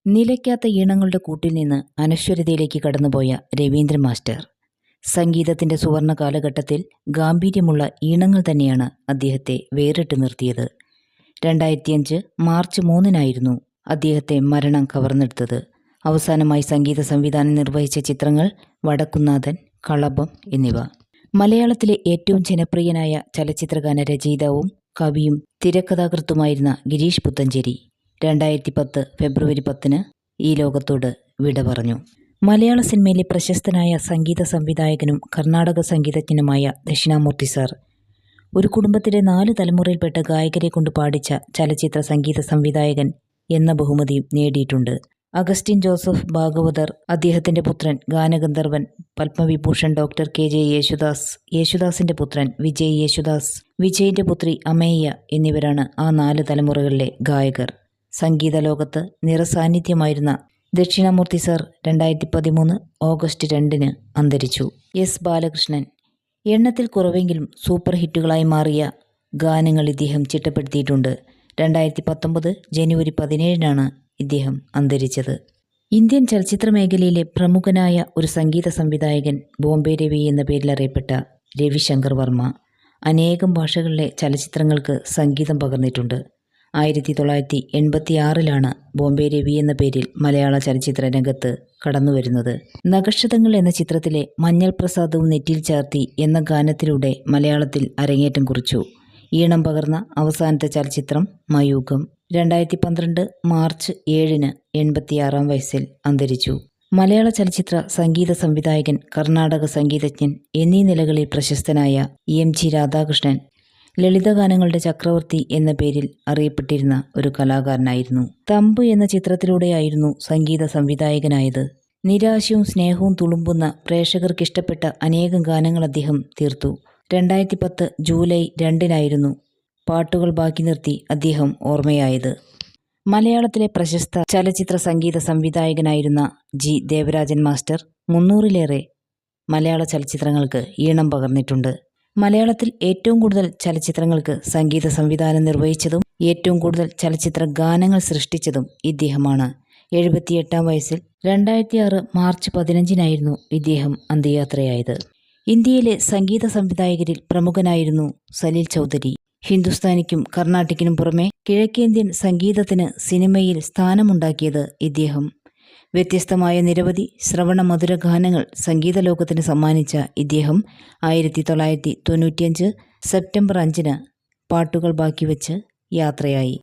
നിലയ്ക്കാത്ത ഈണങ്ങളുടെ കൂട്ടിൽ നിന്ന് അനശ്വരതയിലേക്ക് കടന്നുപോയ രവീന്ദ്രൻ മാസ്റ്റർ. സംഗീതത്തിൻ്റെ സുവർണ കാലഘട്ടത്തിൽ ഗാംഭീര്യമുള്ള ഈണങ്ങൾ തന്നെയാണ് അദ്ദേഹത്തെ വേറിട്ട് നിർത്തിയത്. 2005 മാർച്ച് 3 അദ്ദേഹത്തെ മരണം കവർന്നെടുത്തത്. അവസാനമായി സംഗീത സംവിധാനം നിർവഹിച്ച ചിത്രങ്ങൾ വടക്കുന്നാഥൻ, കളഭം എന്നിവ. മലയാളത്തിലെ ഏറ്റവും ജനപ്രിയനായ ചലച്ചിത്രഗാന രചയിതാവും കവിയും തിരക്കഥാകൃത്തുമായിരുന്ന ഗിരീഷ് പുത്തഞ്ചേരി 2010 ഫെബ്രുവരി 10 ഈ ലോകത്തോട് വിട പറഞ്ഞു. മലയാള സിനിമയിലെ പ്രശസ്തനായ സംഗീത സംവിധായകനും കർണാടക സംഗീതജ്ഞനുമായ ദക്ഷിണാമൂർത്തി സാർ ഒരു കുടുംബത്തിലെ 4 തലമുറയിൽപ്പെട്ട ഗായകരെ കൊണ്ട് പാടിച്ച ചലച്ചിത്ര സംഗീത സംവിധായകൻ എന്ന ബഹുമതിയും നേടിയിട്ടുണ്ട്. അഗസ്റ്റിൻ ജോസഫ് ഭാഗവതർ, അദ്ദേഹത്തിൻ്റെ പുത്രൻ ഗാനഗന്ധർവൻ പത്മവിഭൂഷൺ ഡോക്ടർ KJ യേശുദാസ്, യേശുദാസിൻ്റെ പുത്രൻ വിജയ് യേശുദാസ്, വിജയിൻ്റെ പുത്രി അമേയ എന്നിവരാണ് ആ 4 തലമുറകളിലെ ഗായകർ. സംഗീത ലോകത്ത് നിറസാന്നിധ്യമായിരുന്ന ദക്ഷിണാമൂർത്തി സാർ 2013 ഓഗസ്റ്റ് 2 അന്തരിച്ചു. എസ് ബാലകൃഷ്ണൻ. എണ്ണത്തിൽ കുറവെങ്കിലും സൂപ്പർ ഹിറ്റുകളായി മാറിയ ഗാനങ്ങൾ ഇദ്ദേഹം ചിട്ടപ്പെടുത്തിയിട്ടുണ്ട്. 2019 ജനുവരി 17 ഇദ്ദേഹം അന്തരിച്ചത്. ഇന്ത്യൻ ചലച്ചിത്ര മേഖലയിലെ പ്രമുഖനായ ഒരു സംഗീത സംവിധായകൻ ബോംബെ രവി എന്ന പേരിൽ അറിയപ്പെട്ട രവിശങ്കർ വർമ്മ അനേകം ഭാഷകളിലെ ചലച്ചിത്രങ്ങൾക്ക് സംഗീതം പകർന്നിട്ടുണ്ട്. 1986 ബോംബെ രവി എന്ന പേരിൽ മലയാള ചലച്ചിത്ര രംഗത്ത് കടന്നുവരുന്നത്. നഖക്ഷതങ്ങൾ എന്ന ചിത്രത്തിലെ മഞ്ഞൾ പ്രസാദവും നെറ്റിയിൽ ചാർത്തി എന്ന ഗാനത്തിലൂടെ മലയാളത്തിൽ അരങ്ങേറ്റം കുറിച്ചു. ഈണം പകർന്ന അവസാനത്തെ ചലച്ചിത്രം മയൂഖം. 2012 മാർച്ച് 7 86 വയസ്സിൽ അന്തരിച്ചു. മലയാള ചലച്ചിത്ര സംഗീത സംവിധായകൻ, കർണാടക സംഗീതജ്ഞൻ എന്നീ നിലകളിൽ പ്രശസ്തനായ EMG രാധാകൃഷ്ണൻ ലളിതഗാനങ്ങളുടെ ചക്രവർത്തി എന്ന പേരിൽ അറിയപ്പെട്ടിരുന്ന ഒരു കലാകാരനായിരുന്നു. തമ്പ് എന്ന ചിത്രത്തിലൂടെയായിരുന്നു സംഗീത സംവിധായകനായത്. നിരാശയും സ്നേഹവും തുളുമ്പുന്ന പ്രേക്ഷകർക്കിഷ്ടപ്പെട്ട അനേകം ഗാനങ്ങൾ അദ്ദേഹം തീർത്തു. 2010 ജൂലൈ 2 പാട്ടുകൾ ബാക്കി നിർത്തി അദ്ദേഹം ഓർമ്മയായത്. മലയാളത്തിലെ പ്രശസ്ത ചലച്ചിത്ര സംഗീത സംവിധായകനായിരുന്ന G ദേവരാജൻ മാസ്റ്റർ 300-ലേറെ മലയാള ചലച്ചിത്രങ്ങൾക്ക് ഈണം പകർന്നിട്ടുണ്ട്. മലയാളത്തിൽ ഏറ്റവും കൂടുതൽ ചലച്ചിത്രങ്ങൾക്ക് സംഗീത സംവിധാനം നിർവഹിച്ചതും ഏറ്റവും കൂടുതൽ ചലച്ചിത്ര ഗാനങ്ങൾ സൃഷ്ടിച്ചതും ഇദ്ദേഹമാണ്. 78 വയസ്സിൽ 2006 മാർച്ച് 15 ഇദ്ദേഹം അന്ത്യയാത്രയായത്. ഇന്ത്യയിലെ സംഗീത സംവിധായകരിൽ പ്രമുഖനായിരുന്നു സലിൽ ചൗധരി. ഹിന്ദുസ്ഥാനിക്കും കർണാട്ടിക്കിനും പുറമെ കിഴക്കേന്ത്യൻ സംഗീതത്തിന് സിനിമയിൽ സ്ഥാനമുണ്ടാക്കിയത് ഇദ്ദേഹം. വ്യത്യസ്തമായ നിരവധി ശ്രവണ മധുര ഗാനങ്ങൾ സംഗീത ലോകത്തിന് സമ്മാനിച്ച ഇദ്ദേഹം 1995 സെപ്റ്റംബർ 5 പാട്ടുകൾ ബാക്കി വെച്ച് യാത്രയായി.